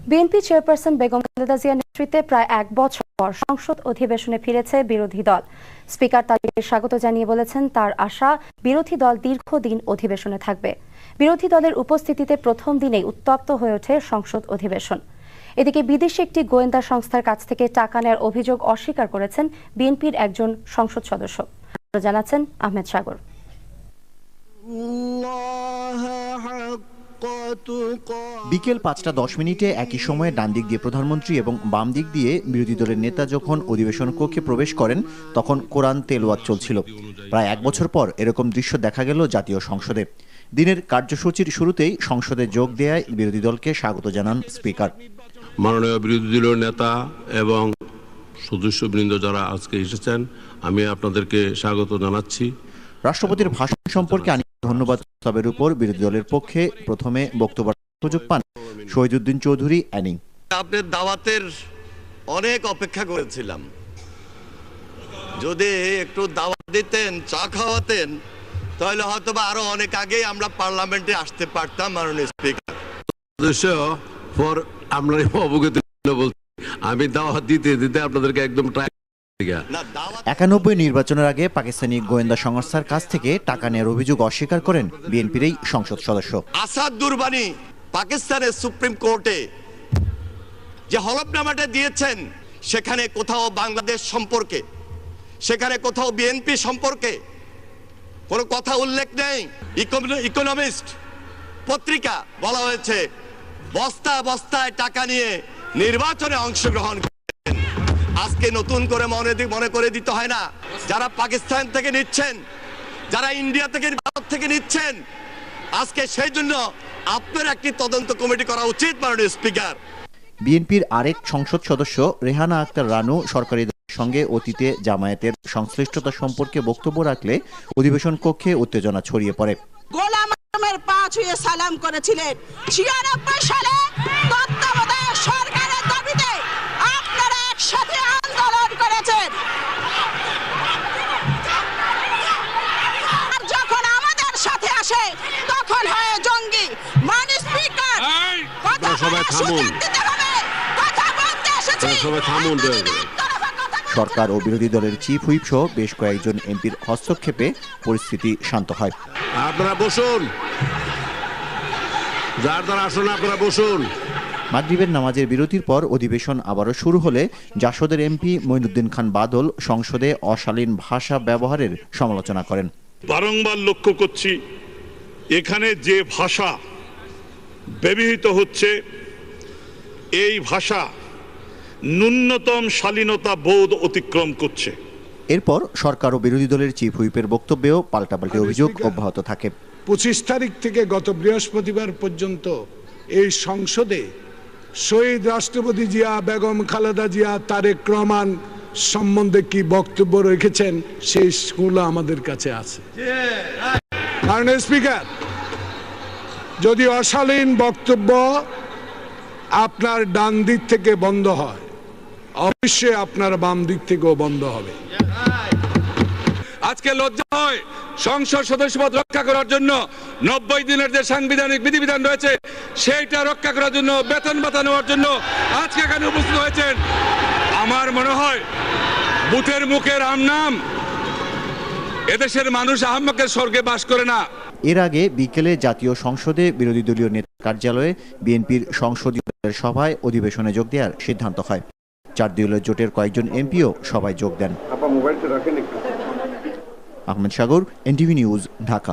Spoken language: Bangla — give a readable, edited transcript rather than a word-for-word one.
বিএনপি চেয়ারপারসন বেগম খালেদা জিয়ার নেতৃত্বে প্রায় এক বছর পর সংসদ অধিবেশনে ফিরেছে বিরোধী দল। স্পিকার তাদেরকে স্বাগত জানিয়ে বলেছেন তার আশা বিরোধী দল দীর্ঘদিন অধিবেশনে থাকবে। বিরোধী দলের উপস্থিতিতে প্রথম দিনেই উত্তপ্ত হয়ে ওঠে সংসদ অধিবেশন। এদিকে বিদেশি একটি গোয়েন্দা সংস্থার কাছ থেকে টাকা নেওয়ার অভিযোগ অস্বীকার করেছেন বিএনপির একজন সংসদ সদস্য। জানাচ্ছেন আহমেদ সাগর। বিকেল ৫টা ১০ একই সময়ে ডান দিক দিয়ে প্রধানমন্ত্রী এবং বাম দিক দিয়ে বিরোধী দলের নেতা যখন অধিবেশন কক্ষে প্রবেশ করেন তখন কোরআন তেলাওয়াত চলছিল। প্রায় এক বছর পর এরকম দৃশ্য দেখা গেল জাতীয় সংসদে। দিনের কার্যসূচির শুরুতেই সংসদে যোগ দেয়ায় বিরোধী দলকে স্বাগত জানান স্পিকার। মাননীয় বিরোধী দলের নেতা এবং সদস্যবৃন্দ যারা আজকে এসেছেন, আমি আপনাদেরকে স্বাগত জানাচ্ছি। রাষ্ট্রপতির ভাষণ সম্পর্কে ধন্যবাদ প্রস্তাবের উপর বিরোধী দলের পক্ষে প্রথমে বক্তব্য সুযোগ পান শহীদুদ্দিন চৌধুরী অ্যানি। আপনার দাওয়াতের অনেক অপেক্ষা করেছিলাম, যদি একটু দাওয়াত দিতেন, চা খাওয়াতেন, তাহলে হয়তো বা আরো অনেক আগেই আমরা পার্লামেন্টে আসতে পারতাম। মাননীয় স্পিকার, আমি দাওয়াত দিতে দিতে আপনাদেরকে একদম ৯১ নির্বাচনের আগে পাকিস্তানি গোয়েন্দা সংস্থার কাছ থেকে টাকা নেওয়ার অভিযোগ অস্বীকার করেন বিএনপির এই সংসদ সদস্য। আসাদ দুরবানি পাকিস্তানের সুপ্রিম কোর্টে যে হলফনামাটা দিয়েছেন, সেখানে কোথাও বাংলাদেশ সম্পর্কে, সেখানে কোথাও বিএনপি সম্পর্কে কোনো কথা উল্লেখ নেই। ইকোনমিস্ট পত্রিকা বলা হয়েছে বস্তা বস্তায় টাকা নিয়ে নির্বাচনে অংশগ্রহণ। আজকে নতুন করে মনে করে দিতে হয় না, যারা পাকিস্তান থেকে নিচ্ছেন, যারা ইন্ডিয়া থেকে, ভারত থেকে নিচ্ছেন, আজকে সেই জন্য আপনার একটি তদন্ত কমিটি করা উচিত। মাননীয় স্পিকার, বিএনপির আরেক সংসদ সদস্য রেহানা আক্তার রানু সরকারি দলের সঙ্গে অতীতে জামায়াতের সংশ্লিষ্টতা সম্পর্কে বক্তব্য রাখলে অধিবেশন কক্ষে উত্তেজনা ছড়িয়ে পড়ে। গোলাম আজমের পা ছুঁয়ে সালাম করেছিলেন ৯৬ সালে তত্ত্বাবধায়ক সরকারের দাবিতে আপনারা একসাথে আন্দোলন করেছেন। আর যখন আমাদের সাথে আসে তখন হয় জঙ্গি। মাননীয় স্পিকার, কথা দিতে হবে, কথা বলতে এসেছি। সরকার ও বিরোধী দলের চিফ হুইপ সহ বেশ কয়েকজন এমপির হস্তক্ষেপে পরিস্থিতি শান্ত হয়। আপনারা বসুন, যার দ্বারা আসুন, আপনারা বসুন। মাগরিবের নামাজের বিরতির পর অধিবেশন আবারও শুরু হলে জাসদের এমপি মঈনুদ্দিন খান বাদল সংসদে অশালীন ভাষা ব্যবহারের সমালোচনা করেন। বারংবার লক্ষ্য করছি এখানে যে ভাষা ব্যবহৃত হচ্ছে, এই ভাষা ন্যূনতম শালীনতা বোধ অতিক্রম করছে। এরপর সরকার ও বিরোধী দলের চিফ হুইপের বক্তব্যেও পাল্টাপাল্টি অভিযোগ অব্যাহত থাকে। ২৫ তারিখ থেকে গত বৃহস্পতিবার পর্যন্ত এই সংসদে শহীদ রাষ্ট্রপতি জিয়া, বেগম খালেদা জিয়া, তারেক রহমান সম্বন্ধে কি বক্তব্য রেখেছেন সেই স্কুলও আমাদের কাছে আছে। মাননীয় স্পিকার, যদি অশালীন বক্তব্য আপনার ডান দিক থেকে বন্ধ হয়, অবশ্যই আপনার বাম দিক থেকেও বন্ধ হবে। আজকে লজ্জা হয় সংসদ সদস্যপদ রক্ষা করার জন্য ৯০ দিনের যে সাংবিধানিক বিধিবিধান রয়েছে সেইটা রক্ষা করার জন্য, বেতন ভাতা নেওয়ার জন্য আজকে এখানে উপস্থিত হয়েছেন। আমার মনে হয় বুথের মুখের আমনাম, এদেশের মানুষ আহম্মকের স্বর্গে বাস করে না। এর আগে বিকেলে জাতীয় সংসদে বিরোধী দলীয় নেতা কার্যালয়ে বিএনপির সংসদীয় সভায় অধিবেশনে যোগ দেওয়ার সিদ্ধান্ত হয়। ৪ দলীয় জোটের কয়েকজন এমপিও সভায় যোগ দেন। আহমেদ সাগর, এনটিভি নিউজ, ঢাকা।